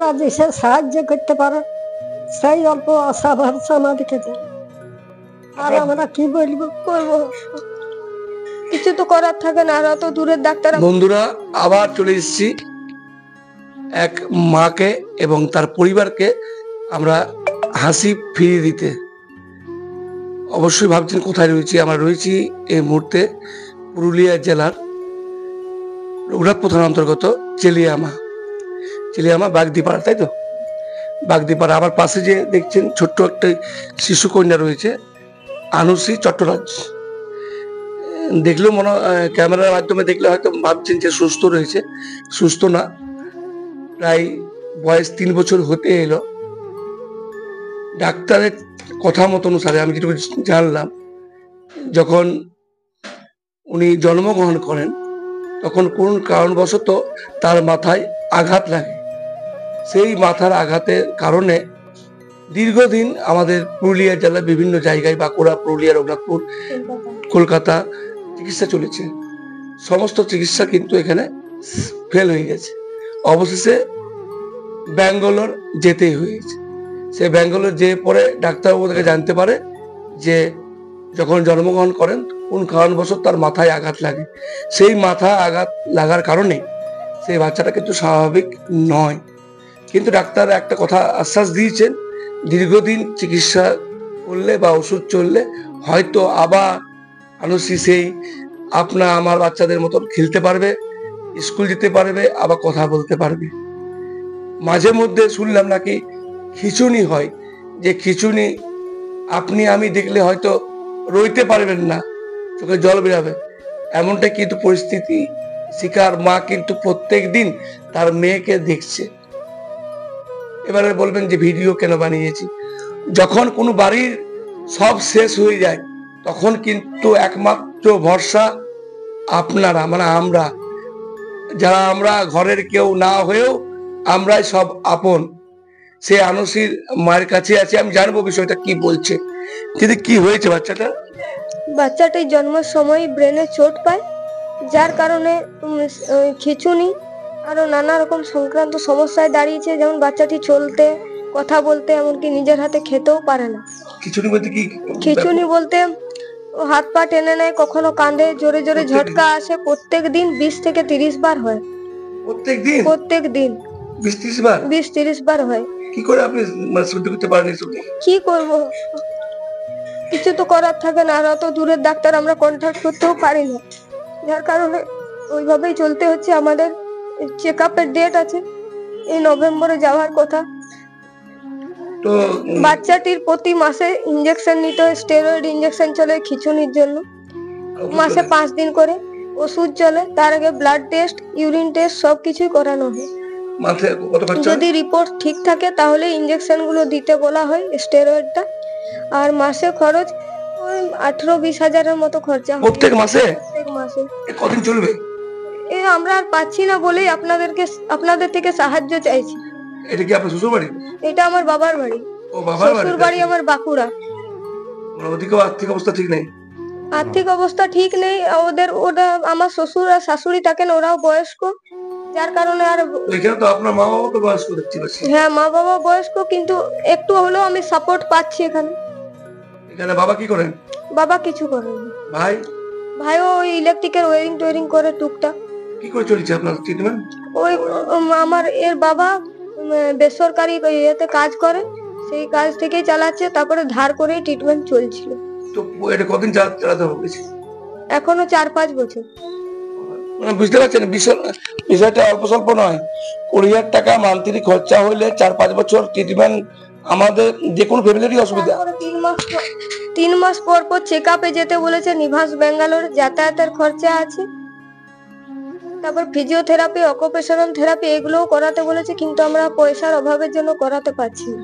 দেশে সাহায্য করতে পারে সেই অল্প আশা ভরসা আমাদেরকে দেয়। আর আমরা কি বলবো, করবো, কিছু তো করার থাকে না। আর অত দূরের ডাক্তার। বন্ধুরা, আবার চলে এসেছি এক মাকে এবং তার পরিবারকে আমরা হাসি ফিরিয়ে দিতে। অবশ্যই ভাবছেন কোথায় রয়েছি। আমরা রয়েছি এই মুহূর্তে পুরুলিয়া জেলার রঘুনাথপুর থানার অন্তর্গত চেলিয়ামা বাগদিপাড়া, তাই তো? বাগদিপাড়া। আমার পাশে যে দেখছেন ছোট্ট একটা শিশু কন্যা রয়েছে, আনুশ্রী চট্টরাজ। দেখলেও ক্যামেরার মাধ্যমে দেখলে হয়তো ভাবছেন যে সুস্থ রয়েছে। সুস্থ না, প্রায় বয়স 3 বছর হতে এলো। ডাক্তারের কথা মতো অনুসারে আমি যেটুকু জানলাম, যখন উনি জন্মগ্রহণ করেন তখন কোন কারণবশত তার মাথায় আঘাত লাগে। সেই মাথার আঘাতের কারণে দীর্ঘদিন আমাদের পুরুলিয়া জেলার বিভিন্ন জায়গায়, বাঁকুড়া, পুরুলিয়া, রঘুনাথপুর, কলকাতা চিকিৎসা চলেছে। সমস্ত চিকিৎসা কিন্তু এখানে ফেল হয়ে গেছে। অবশেষে ব্যাঙ্গালোর যেতেই হয়েছে। সে ব্যাঙ্গালোর যেয়ে পরে ডাক্তারবাবু থেকে জানতে পারে যে যখন জন্মগ্রহণ করেন কোন কারণবশত তার মাথায় আঘাত লাগে। সেই মাথা আঘাত লাগার কারণে সেই বাচ্চাটা কিন্তু স্বাভাবিক নয়। কিন্তু ডাক্তার একটা কথা আশ্বাস দিয়েছেন, দীর্ঘদিন চিকিৎসা করলে বা ওষুধ চললে হয়তো আবার আনুশ্রী সেই আমার বাচ্চাদের মতন খেলতে পারবে, স্কুল যেতে পারবে, আবার কথা বলতে পারবে। মাঝে মধ্যে শুনলাম নাকি খিঁচুনি হয়, যে খিঁচুনি আমি দেখলে হয়তো রইতে পারবেন না, চোখে জল বেরাবে। এমনটা কিন্তু পরিস্থিতি শিকার মা কিন্তু প্রত্যেক দিন তার মেয়েকে দেখছে। এবারে বলবেন যে ভিডিও কেন বানিয়েছি। যখন কোনো বাড়ির সব শেষ হয়ে যায় তখন কিন্তু একমাত্র ভরসা আপনারা, আমরা যারা আমরা ঘরের কেউ না হয়েও আমরাই সব আপন। সে আনুশ্রীর মায়ের কাছে আছে, আমি জানবো বিষয়টা কি বলছে। দিদি, কি হয়েছে বাচ্চাটাই জন্মের সময় ব্রেনে চোট পায়, যার কারণে খিঁচুনি আরো নানা রকম সংক্রান্ত সমস্যায় দাঁড়িয়েছে। যেমন বাচ্চাটি চলতে, কথা বলতে, এমনকি নিজের হাতে খেতেও পারে না। খিঁচুনি বলতে কি? খিঁচুনি বলতে হাত পা টেনে নেয়, কখনো কাঁদে, জোরে জোরে ঝটকা আসে। প্রত্যেক দিন 20 থেকে 30 বার হয়। প্রত্যেক দিন 20-30 বার হয়। কি করে আপনি সহ্য করতে পারেন? কি করব, কিছু তো করার থাকে না। আর অত দূরের ডাক্তার আমরা কন্ট্যাক্ট করতেও পারি না, যার কারণে ওইভাবেই চলতে হচ্ছে। আমাদের চেক আপের ডেট আছে, এই নভেম্বরে যাওয়ার কথা। তো বাচ্চাটির প্রতি মাসে ইনজেকশন নিতে হয়, স্টেরয়েড ইনজেকশন চলে খিঁচুনির জন্য। মাসে 5 দিন করে ওষুধ চলে। তার আগে ব্লাড টেস্ট, ইউরিন টেস্ট সবকিছুই করানো হয়। যদি রিপোর্ট ঠিক থাকে তাহলে ইনজেকশন গুলো দিতে বলা হয়, স্টেরয়েডটা। আর মাসে খরচ ওই 18-20 হাজারের মতো খরচা হয় প্রত্যেক মাসে। কতদিন চলবে? আমরা আর পাচ্ছি না বলেই আপনাদের থেকে সাহায্য চাইছি। এটা কি আপনার শ্বশুর বাড়ি? এটা আমার বাবার বাড়ি। শ্বশুর বাড়ি আমার বাঁকুড়া। আর্থিক অবস্থা ঠিক নেই? আর্থিক অবস্থা ঠিক নেই ওরা আমার শ্বশুর আর শাশুড়ি থাকেন, ওরাও বয়স্ক, যার কারণে। আর এখানে তো আপনার মা বাবা তো বয়স্ক দেখতে পাচ্ছি। হ্যাঁ, মা বাবা বয়স্ক, কিন্তু একটু হলেও আমি সাপোর্ট পাচ্ছি এখানে। বাবা কি করেন? বাবা কিছু করেন না। ভাইও ওই ইলেকট্রিকের ওয়্যারিং করে টুকটাক। কি করে চলছে আপনার ট্রিটমেন্ট? ওই আমার বাবা বেসরকারি ইয়েতে কাজ করে, সেই কাজ থেকেই চালাচ্ছে। তারপরে ধার করে ট্রিটমেন্ট চলছিল। তো এটা কতদিন চালাতে হবে? এখনো 4-5 বছর। বুঝতে পারছেন বিষয়টা অল্প স্বল্প নয়। 20,000 টাকা মান্থলি খরচা হইলে 4-5 বছর ট্রিটমেন্ট আমাদের যে কোনো ফ্যামিলিরই অসুবিধা। 3 মাস পর চেক আপে যেতে বলেছে নিভাস ব্যাঙ্গালোর, যাতায়াতের খরচা আছে। তারপর ফিজিওথেরাপি, অকুপেশনাল থেরাপি এগুলোও করাতে বলেছে, কিন্তু আমরা পয়সার অভাবের জন্য করাতে পারছি না।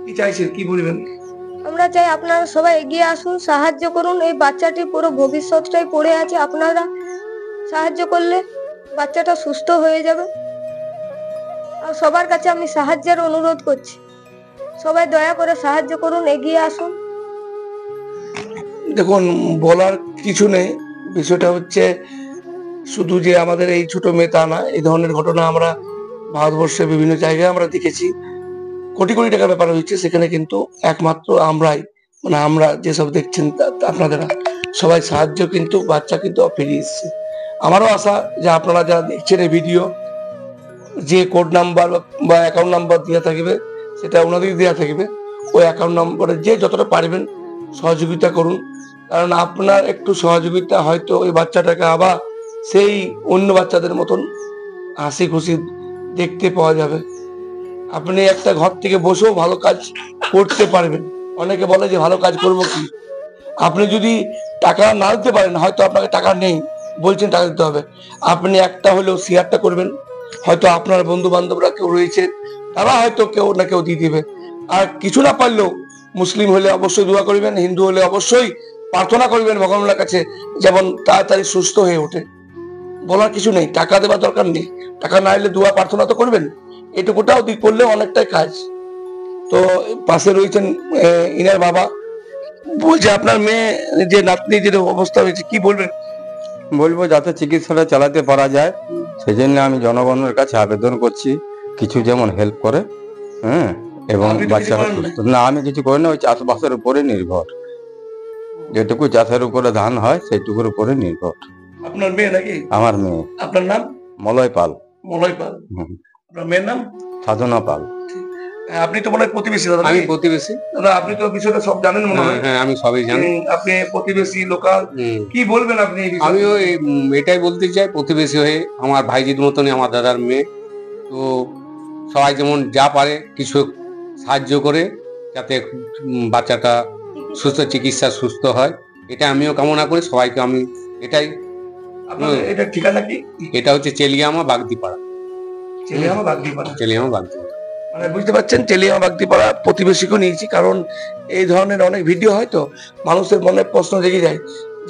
কি চাইছেন, কি বলবেন? আমরা চাই আপনারা সবাই এগিয়ে আসুন, সাহায্য করুন। এই বাচ্চাটির পুরো ভবিষ্যৎটাই পড়ে আছে। আপনারা সাহায্য করলে বাচ্চাটা সুস্থ হয়ে যাবে। আর সবার কাছে আমি সাহায্যের অনুরোধ করছি, সবাই দয়া করে সাহায্য করুন, এগিয়ে আসুন। দেখুন, বলার কিছু নেই। বিষয়টা হচ্ছে শুধু যে আমাদের এই ছোট মেয়ে তা না, এই ধরনের ঘটনা আমরা ভারতবর্ষের বিভিন্ন জায়গায় আমরা দেখেছি কোটি কোটি টাকার ব্যাপার হয়েছে, সেখানে কিন্তু একমাত্র আমরাই, মানে আমরা যেসব দেখছেন আপনারা সবাই সাহায্য কিন্তু বাচ্চা কিন্তু ফিরিয়ে এসছে। আমারও আশা যে আপনারা যারা দেখছেন এই ভিডিও, যে কোড নাম্বার বা অ্যাকাউন্ট নাম্বার দেওয়া থাকবে সেটা ওনাদের দেওয়া থাকবে, ওই অ্যাকাউন্ট নম্বরে যে যতটা পারবেন সহযোগিতা করুন। কারণ আপনার একটু সহযোগিতা হয়তো ওই বাচ্চাটাকে আবার সেই অন্য বাচ্চাদের মতন হাসি খুশি দেখতে পাওয়া যাবে। আপনি একটা ঘর থেকে বসেও ভালো কাজ করতে পারবেন। অনেকে বলে যে ভালো কাজ করবো কি, আপনি যদি টাকা না দিতে পারেন, হয়তো আপনাকে টাকা নেই বলছেন টাকা দিতে হবে, আপনি একটা হলেও শেয়ারটা করবেন, হয়তো আপনার বন্ধু বান্ধবরা কেউ রয়েছে তারা হয়তো কেউ না কেউ দিয়ে দিবে। আর কিছু না পারলেও মুসলিম হলে অবশ্যই দোয়া করবেন, হিন্দু হলে অবশ্যই প্রার্থনা করবেন ভগবানের কাছে যেমন তাড়াতাড়ি সুস্থ হয়ে ওঠে। বলার কিছু নেই, টাকা দেওয়ার দরকার নেই, টাকা না এলে দোয়া প্রার্থনা তো করবেন, এটুকুটাও করলে অনেকটাই কাজ। তো পাশে রয়েছেন ইনার বাবা, বলছে আপনার মেয়ে যে নাতনি যে অবস্থা হয়েছে কি বলবেন? বলবো যাতে চিকিৎসাটা চালাতে পারা যায় সেই জন্য আমি জনগণের কাছে আবেদন করছি কিছু যেমন হেল্প করে, হ্যাঁ, এবং আপনি তো কিছু বাচ্চারা করেন সুস্থ। না, আমি কিছু করি না, ওই চাষবাসের উপরে নির্ভর, যেটুকু চাষের উপরে ধান হয় সেইটুকুর উপরে নির্ভর। আপনার মেয়ে নাকি? আমার মেয়ে। আপনার নাম? মলয় পাল। মলয় পাল। আপনার মেয়ের নাম? সাধনা পাল। আপনি তো মনে হয় প্রতিবেশী দাদা? আমি প্রতিবেশী। দাদা আপনি তো বিষয়টা সব জানেন মনে হয়। হ্যাঁ, আমি সবই জানি। আপনি প্রতিবেশী লোকাল, কি বলবেন আপনি এই বিষয়ে? আমিও এটাই বলতে চাই, প্রতিবেশী হয়ে আমার ভাইজির মতনই আমার দাদার মেয়ে, তো সবাই যেমন যা পারে কিছু সাহায্য করে যাতে বাচ্চাটা চিকিৎসা সুস্থ হয়, এটা আমিও কামনা করি সবাইকে। আমি এটাই। এটা ঠিকানা কি? এটা হচ্ছে চেলিয়ামা বাগদিপাড়া। চেলিয়ামা বাগদিপাড়া। চেলিয়ামা বাগদিপাড়া। মানে বুঝতে পারছেন, চেলিয়ামা বাগদিপাড়া প্রতিবেশীকেও নিয়েছি, কারণ এই ধরনের অনেক ভিডিও হয় তো মানুষের মনে প্রশ্ন জেগে যায়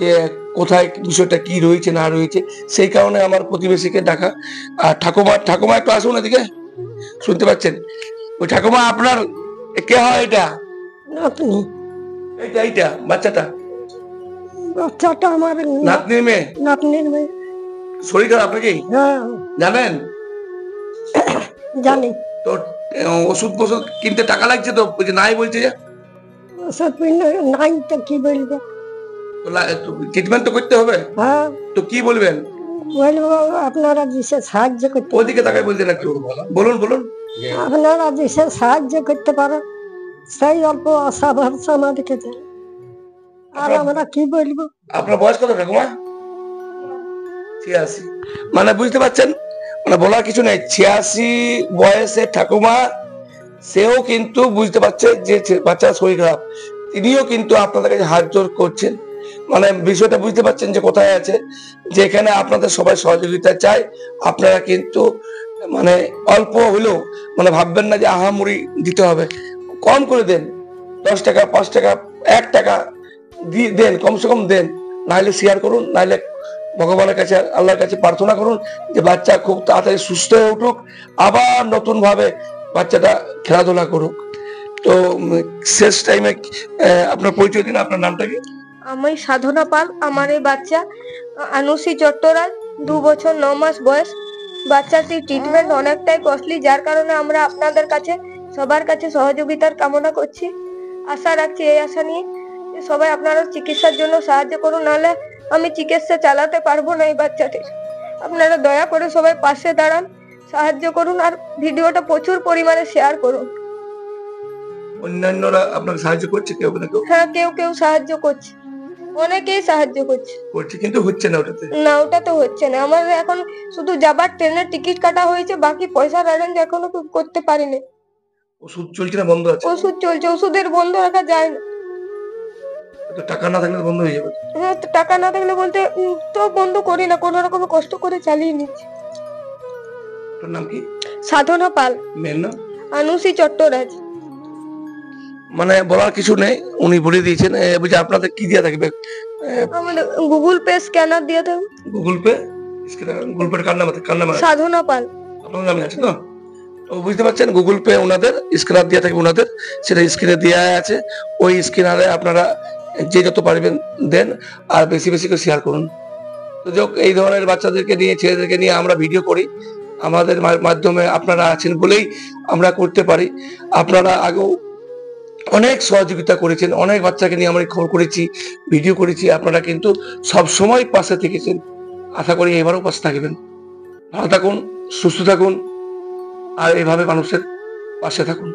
যে কোথায় বিষয়টা কি রয়েছে না রয়েছে, সেই কারণে আমার প্রতিবেশীকে ডাকা। আর ঠাকুমা একটু আসুন এদিকে, শুনতে পাচ্ছেন? ওই ঠাকুমা আপনার কে হয় এটা? নাতনি। এইটা বাচ্চাটা বাচ্চাটা আমার নাতনির মেয়ে? নাতনির মেয়ে। শরীর খারাপ নাকি হ্যাঁ জানেন? জানি। তো ওষুধ কিনতে টাকা লাগছে তো, ওই যে নাই বলছে যে ওষুধ নাই তো কি বলবো, ট্রিটমেন্ট তো করতে হবে। হ্যাঁ তো কি বলবেন? বলবো আপনারা বিশেষ সাহায্য করতে, ওদিকে তাকাই বলছেন একটু, বলুন। আপনারা বিশেষ সাহায্য করতে পারেন, সেই অল্প আশা ভরসা আমাদেরকে দেয়। আর আমরা কি বলবো? আপনার বয়স কত ঠাকুমা? 86। মানে বুঝতে পারছেন, মানে বলার কিছু নেই। 86 বয়সে ঠাকুমা, সেও কিন্তু বুঝতে পারছে যে বাচ্চার শরীর খারাপ, তিনিও কিন্তু আপনাদের কাছে হাত জোর করছেন। মানে বিষয়টা বুঝতে পারছেন যে কোথায় আছে, যে এখানে আপনাদের সবাই সহযোগিতা চাই। আপনারা কিন্তু মানে অল্প হলেও মানে ভাববেন না যে আহামরি দিতে হবে, কম করে দেন, 10 টাকা 5 টাকা 1 টাকা দেন, কমসে কম দেন, নাহলে শেয়ার করুন, নাহলে ভগবানের কাছে আল্লাহর কাছে প্রার্থনা করুন যে বাচ্চা খুব তাড়াতাড়ি সুস্থ হয়ে উঠুক, আবার নতুন ভাবে বাচ্চাটা খেলাধুলা করুক। তো শেষ টাইমে আপনার পরিচয় দিন, আপনার নামটা কি? আমি সাধনা পাল। আমার এই বাচ্চা আনুষী চট্টরাজ, 2 বছর 9 মাস বয়স। বাচ্চাটির ট্রিটমেন্ট অনেকটাই কস্টলি, যার কারণে আমরা আপনাদের কাছে সবার কাছে সহযোগিতার কামনা করছি। আশা রাখছি, এই আশা নিয়ে যে সবাই আপনারা চিকিৎসার জন্য সাহায্য করুন, নাহলে আমি চিকিৎসা চালাতে পারবো না এই বাচ্চাটির। আপনারা দয়া করে সবাই পাশে দাঁড়ান, সাহায্য করুন, আর ভিডিওটা প্রচুর পরিমাণে শেয়ার করুন। অন্যান্যরা আপনাকে সাহায্য করছে কেউ না কেউ? হ্যাঁ, কেউ সাহায্য করছে, অনেকেই সাহায্য করছে, কিন্তু হচ্ছে না ওটাতে। না, ওটা তো হচ্ছে না। আমার এখন শুধু যাবার ট্রেনের টিকিট কাটা হয়েছে, বাকি পয়সার অ্যারেঞ্জ এখনো করতে পারিনি। ওষুধ চলছে না বন্ধ আছে? ওষুধ চলছে, ওষুধের বন্ধ রাখা যায় না। তো টাকা না থাকলে বন্ধ হয়ে যাবে। হ্যাঁ, তো টাকা না থাকলে বলতে তো বন্ধ করি না, কোনো রকম কষ্ট করে চালিয়ে নিচ্ছি। আপনার নাম কি? সাধনা পাল। মেয়ের নাম? আনুষী চট্টরাজ। মানে বলার কিছু নেই, উনি বলে দিয়েছেন। বুঝে আপনাদের কি দিয়ে থাকবে? আমাদের গুগল পে স্ক্যানার দিয়ে দেব। গুগল পে কার নাম আছে? সাধনা পাল আপনার নামে আছে তো? তো বুঝতে পারছেন, গুগল পে ওনাদের স্ক্যানার দিয়ে থাকবে, ওনাদের সেটা স্ক্রিনে দেওয়া আছে। ওই স্ক্যানারে আপনারা যে যত পারবেন দেন, আর বেশি বেশি করে শেয়ার করুন। তো যাক, এই ধরনের বাচ্চাদেরকে নিয়ে, ছেলেদেরকে নিয়ে আমরা ভিডিও করি, আমাদের মাধ্যমে আপনারা আছেন বলেই আমরা করতে পারি। আপনারা আগেও অনেক সহযোগিতা করেছেন, অনেক বাচ্চাকে নিয়ে আমরা খবর করেছি, ভিডিও করেছি, আপনারা কিন্তু সব সময় পাশে থেকেছেন। আশা করি এবারও পাশে থাকবেন। ভালো থাকুন, সুস্থ থাকুন, আর এভাবে মানুষের পাশে থাকুন।